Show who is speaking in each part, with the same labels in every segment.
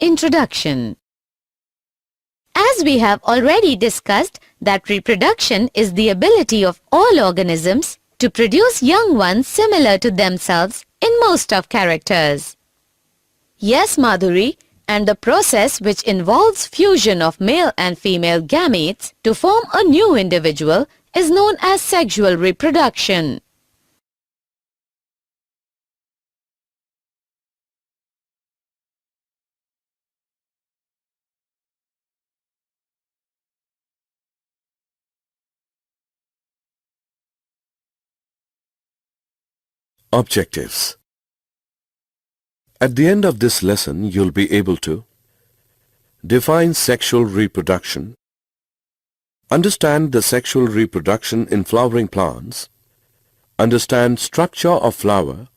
Speaker 1: Introduction. As we have already discussed that reproduction is the ability of all organisms to produce young ones similar to themselves in most of characters. Yes, Madhuri, and the process which involves fusion of male and female gametes to form a new individual is known as sexual reproduction.
Speaker 2: Objectives. At the end of this lesson, you'll be able to define sexual reproduction, understand the sexual reproduction in flowering plants, understand structure of flower,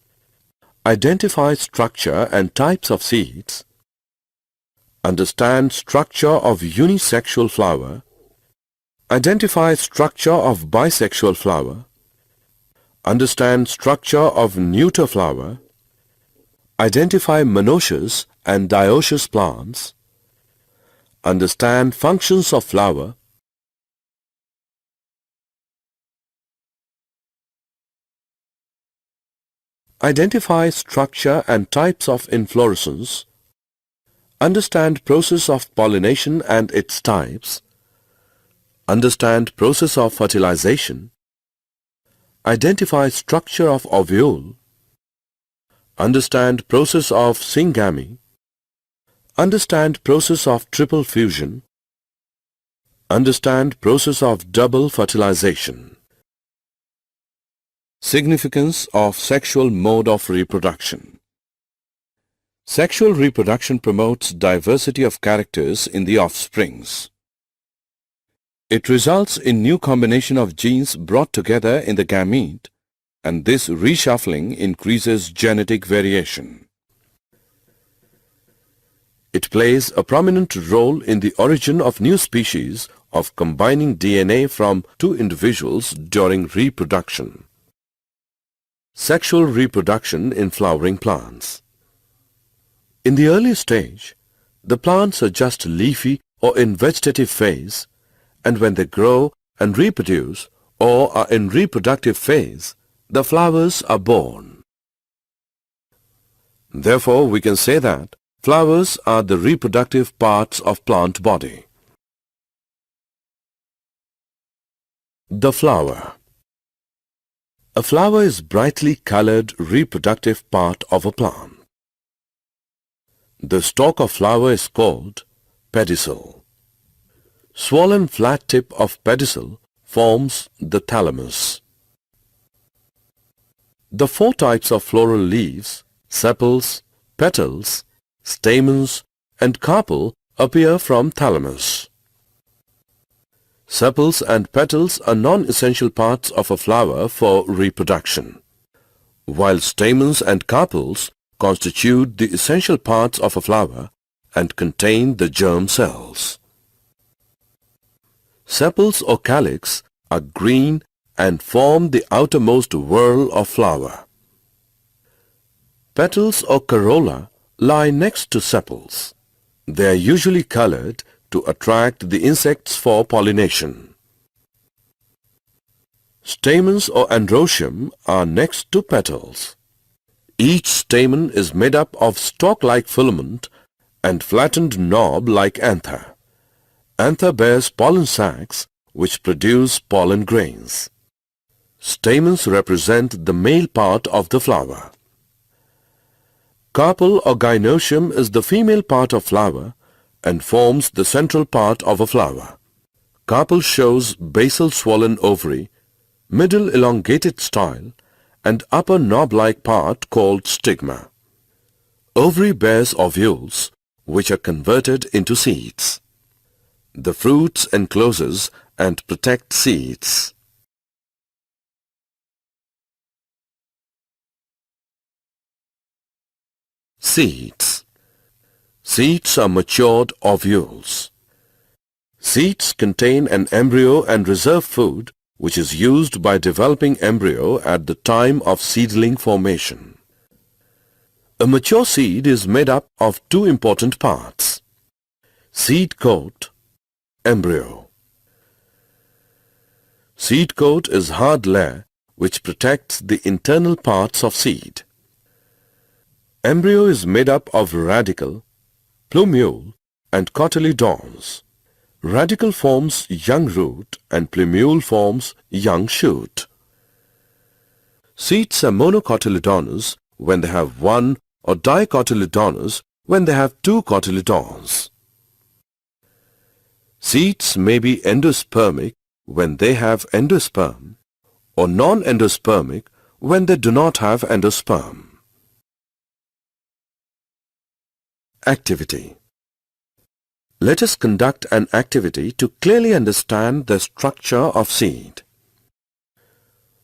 Speaker 2: identify structure and types of seeds, understand structure of unisexual flower, identify structure of bisexual flower, understand structure of neuter flower, identify monoecious and dioecious plants, understand functions of flower, identify structure and types of inflorescence, understand process of pollination and its types, understand process of fertilization, identify structure of ovule, understand process of syngamy, understand process of triple fusion, understand process of double fertilization. Significance of sexual mode of reproduction. Sexual reproduction promotes diversity of characters in the offsprings. It results in new combination of genes brought together in the gamete, and this reshuffling increases genetic variation. It plays a prominent role in the origin of new species of combining DNA from two individuals during reproduction. Sexual reproduction in flowering plants. In the early stage, the plants are just leafy or in vegetative phase, and when they grow and reproduce or are in reproductive phase, the flowers are born. Therefore, we can say that flowers are the reproductive parts of plant body. The flower. A flower is brightly colored reproductive part of a plant. The stalk of flower is called pedicel. Swollen flat tip of pedicel forms the thalamus. The four types of floral leaves, sepals, petals, stamens and carpel appear from thalamus. Sepals and petals are non-essential parts of a flower for reproduction, while stamens and carpels constitute the essential parts of a flower and contain the germ cells. Sepals or calyx are green and form the outermost whorl of flower. Petals or corolla lie next to sepals. They are usually colored to attract the insects for pollination. Stamens or androecium are next to petals. Each stamen is made up of stalk-like filament and flattened knob like anther. Anther bears pollen sacs which produce pollen grains. Stamens represent the male part of the flower. Carpel or gynoecium is the female part of flower and forms the central part of a flower. Carpel shows basal swollen ovary, middle elongated style, and upper knob-like part called stigma. Ovary bears ovules, which are converted into seeds. The fruits encloses and protect seeds. Seeds. Seeds are matured ovules. Seeds contain an embryo and reserve food which is used by developing embryo at the time of seedling formation. A mature seed is made up of two important parts: seed coat, embryo. Seed coat is hard layer which protects the internal parts of seed. Embryo is made up of radicle, plumule and cotyledons. Radicle forms young root and plumule forms young shoot. Seeds are monocotyledonous when they have one or dicotyledonous when they have two cotyledons. Seeds may be endospermic when they have endosperm or non-endospermic when they do not have endosperm. Activity. Let us conduct an activity to clearly understand the structure of seed.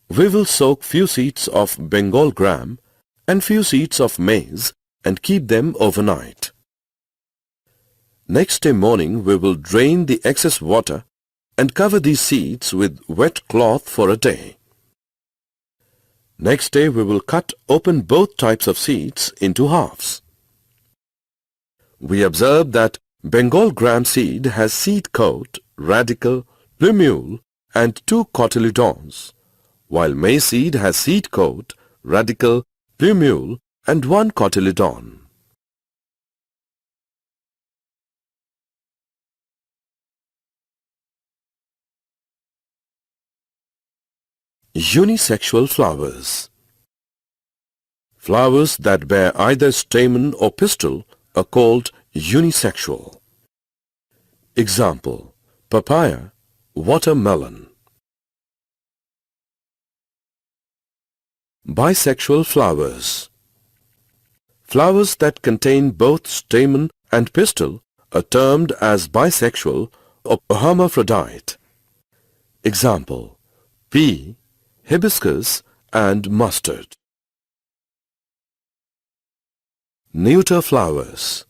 Speaker 2: We will soak few seeds of Bengal gram and few seeds of maize and keep them overnight. Next day morning we will drain the excess water and cover these seeds with wet cloth for a day. Next day we will cut open both types of seeds into halves. We observe that Bengal gram seed has seed coat, radicle, plumule and two cotyledons, while maize seed has seed coat, radicle, plumule and one cotyledon. Unisexual flowers. Flowers that bear either stamen or pistil are called unisexual. Example: papaya, watermelon. Bisexual flowers. Flowers that contain both stamen and pistil are termed as bisexual or hermaphrodite. Example: pea, hibiscus and mustard. Neuter flowers.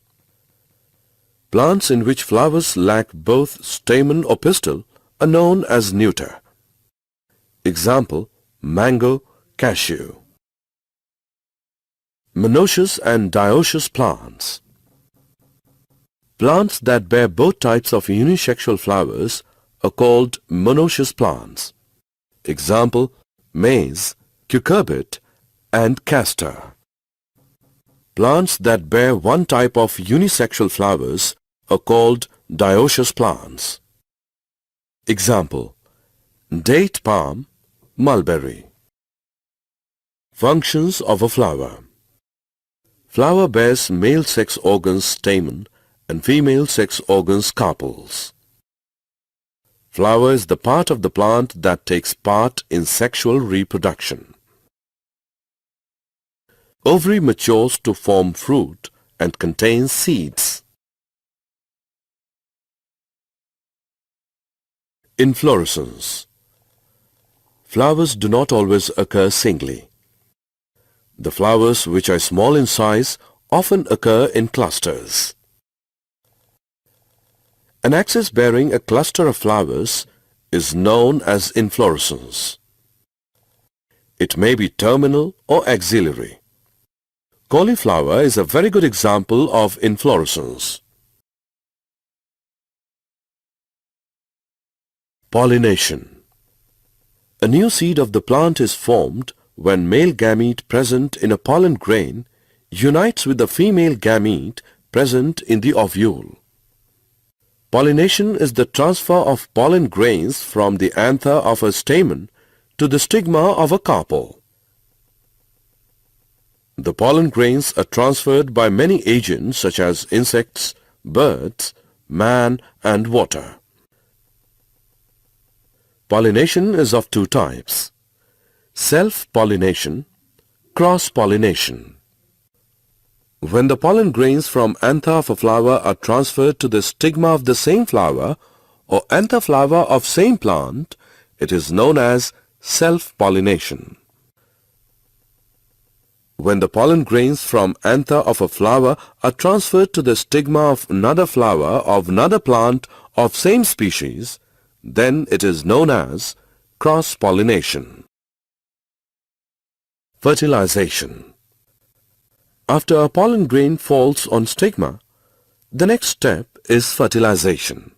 Speaker 2: Plants in which flowers lack both stamen or pistil are known as neuter. Example: mango, cashew. Monoecious and dioecious plants. Plants that bear both types of unisexual flowers are called monoecious plants. Example: maize, cucurbit and castor. Plants that bear one type of unisexual flowers are called dioecious plants. Example: date palm, mulberry. Functions of a flower. Flower bears male sex organs stamen and female sex organs carpels. Flower is the part of the plant that takes part in sexual reproduction. Ovary matures to form fruit and contains seeds. Inflorescence. Flowers do not always occur singly. The flowers which are small in size often occur in clusters. An axis bearing a cluster of flowers is known as inflorescence. It may be terminal or axillary. Cauliflower is a very good example of inflorescence. Pollination. A new seed of the plant is formed when male gamete present in a pollen grain unites with the female gamete present in the ovule. Pollination is the transfer of pollen grains from the anther of a stamen to the stigma of a carpel. The pollen grains are transferred by many agents such as insects, birds, man and water. Pollination is of two types: self-pollination, cross-pollination. When the pollen grains from anther of a flower are transferred to the stigma of the same flower or anther flower of same plant, it is known as self-pollination. When the pollen grains from anther of a flower are transferred to the stigma of another flower of another plant of same species, then it is known as cross-pollination. Fertilization. After a pollen grain falls on stigma, the next step is fertilization.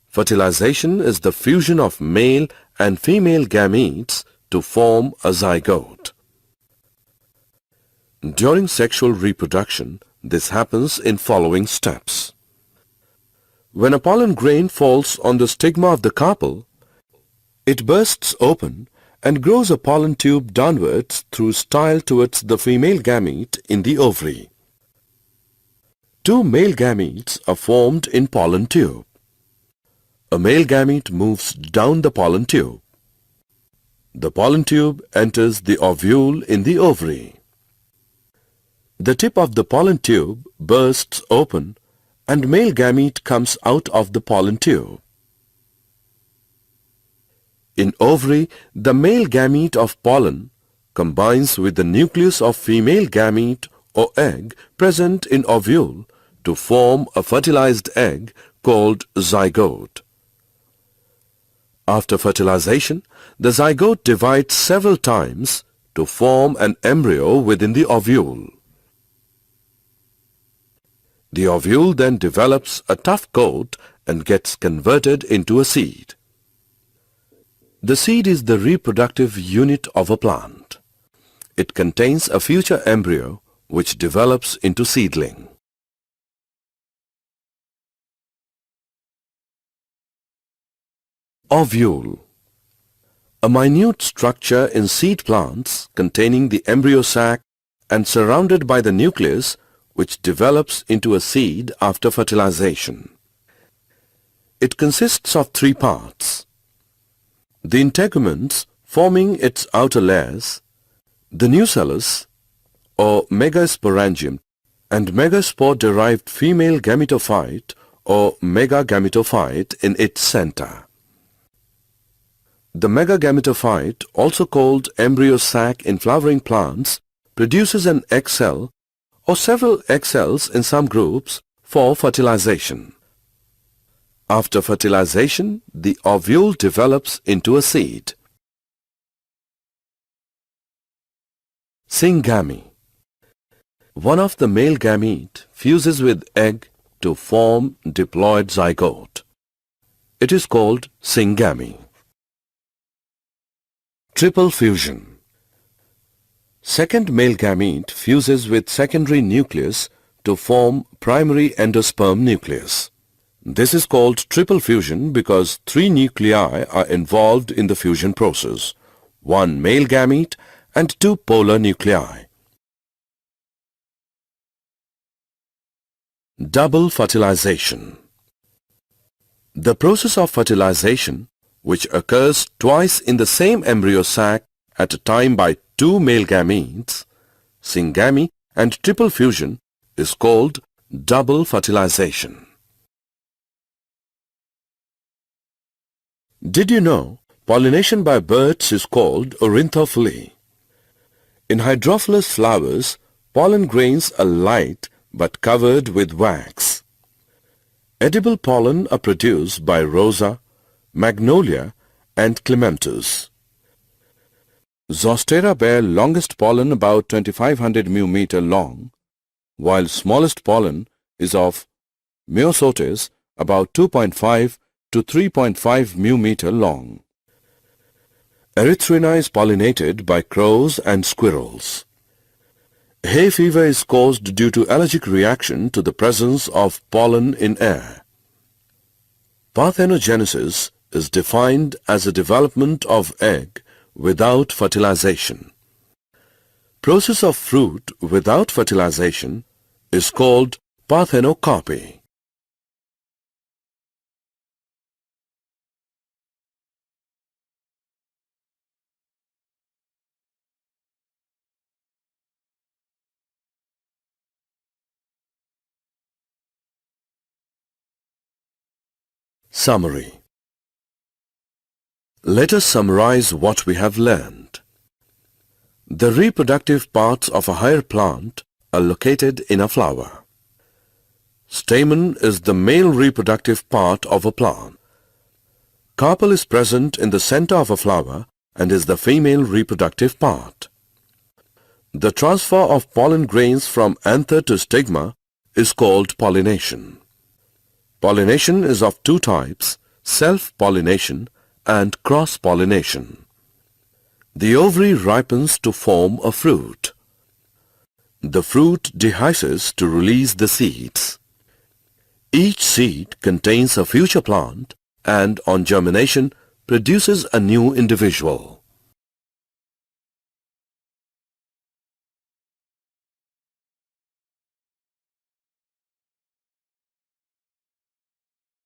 Speaker 2: Fertilization is the fusion of male and female gametes to form a zygote. During sexual reproduction, this happens in following steps. When a pollen grain falls on the stigma of the carpel, it bursts open and grows a pollen tube downwards through style towards the female gamete in the ovary. Two male gametes are formed in pollen tube. A male gamete moves down the pollen tube. The pollen tube enters the ovule in the ovary. The tip of the pollen tube bursts open and male gamete comes out of the pollen tube. In ovary, the male gamete of pollen combines with the nucleus of female gamete or egg present in ovule to form a fertilized egg called zygote. After fertilization, the zygote divides several times to form an embryo within the ovule. The ovule then develops a tough coat and gets converted into a seed. The seed is the reproductive unit of a plant. It contains a future embryo which develops into seedling. Ovule. A minute structure in seed plants containing the embryo sac and surrounded by the nucleus which develops into a seed after fertilization. It consists of three parts: the integuments forming its outer layers, the nucellus or megasporangium, and megaspore-derived female gametophyte or megagametophyte in its center. The megagametophyte, also called embryo sac in flowering plants, produces an egg cell or several egg cells in some groups for fertilization. After fertilization, the ovule develops into a seed. Syngamy. One of the male gamete fuses with egg to form diploid zygote. It is called syngamy. Triple fusion. Second male gamete fuses with secondary nucleus to form primary endosperm nucleus. This is called triple fusion because three nuclei are involved in the fusion process: one male gamete and two polar nuclei. Double fertilization. The process of fertilization, which occurs twice in the same embryo sac at a time by two male gametes, syngamy and triple fusion, is called double fertilization. Did you know pollination by birds is called ornithophily? In hydrophilous flowers, pollen grains are light but covered with wax. Edible pollen are produced by Rosa, Magnolia and Clematis. Zostera bear longest pollen about 2500 μm long, while smallest pollen is of Myosotis about 2.5 to 3.5 μm long. Erythrina is pollinated by crows and squirrels. Hay fever is caused due to allergic reaction to the presence of pollen in air. Parthenogenesis is defined as a development of egg without fertilization. Process of fruit without fertilization is called parthenocarpy. Summary. Let us summarize what we have learned. The reproductive parts of a higher plant are located in a flower. Stamen is the male reproductive part of a plant. Carpel is present in the center of a flower and is the female reproductive part. The transfer of pollen grains from anther to stigma is called pollination. Pollination is of two types, self-pollination and cross-pollination. The ovary ripens to form a fruit. The fruit dehisces to release the seeds. Each seed contains a future plant and on germination produces a new individual.